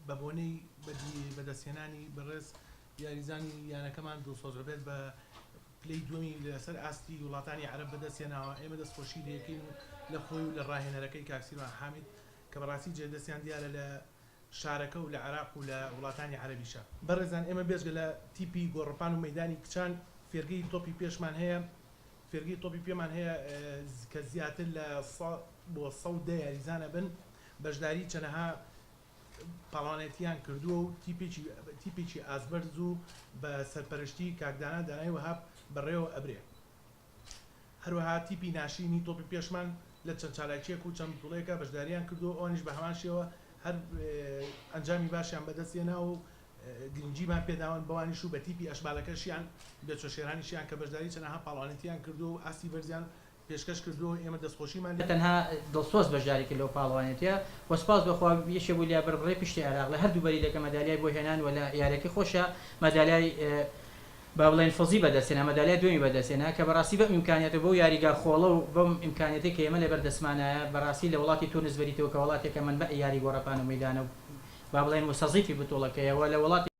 بە بۆنەی بەدەستهێنانی بەڕێز یاریزانی یانەکەمان دڵسۆز بێت بە پلەی دووەمی لەسەر ئاستی وڵاتانی عەرەب بەدەستهێناوە. ئێمە دەستخۆشی لێکەین لە خۆی و لە ڕاهێنەرەکەی کاکسیروان حامید کە بەڕاستی جێدەستیان دیارە لە شارەکە و لە عێراق و لە وڵاتانی عەرەبیشە. بەڕێزان ئێمە بێژگە لە تیپی گۆڕپان و مەیدانی کچان فێرگەی تۆپی پێشمان هەیە، فێرگەی تۆپی پێمان هەیە کە زیاتر لە بۆ 110 یاریزانە بن، بەشداری چەنەها پاڵانێتیان کردووە و تیپێکی ئازبەرز و بە سەرپەرشتی کاکدانا دانای وەهاب بەڕێوە ئەبرێ. هەروەها تیپی ناشرینی تۆپی پێشمان لە چەند چالاکیەک و چەند بڵێکە بەشداریان کردو، ئەوانیش بە هەمان شێوە هەر ئەنجامی باشیان بەدەستێنا و گرنگجیمان پێداون بەوانیش و بە تیپی ئەشبالەکەشیان بێچۆشێرانیشیان کە بەشداری چەنەها پاڵانێتیان کردو و ئاستی بەرزیان پێشکەش کردو. ئێمە دەستخۆشیمان تەنها دڵسۆز بەشداریکرد لەو پاڵەوانێتیە و سپاس بەخوا یەشێ بوو لیا بڕێ پشتی عێراق لە هەردوو بەریدەکە مەدالیای بۆ هێنان و لە یاریەکەی خۆشە مەدالیای با بڵێن فەزی بەدەستێنا، مەدالیای دوێمی بەدەستێنا کە بەڕاستی بەم ئیمکانیەتە بۆ یاریگار خۆڵە و بەم ئیمکانیەتی کە ئێمە لە بەردەستمانایە بەڕاستی لە وڵاتی تونس بەریتەوە کە وڵاتێکە منبەع یاری گۆڕەپان و مەیدانە و با بڵێن وسەزیفی بتۆڵەکەیەوە لە وڵاتی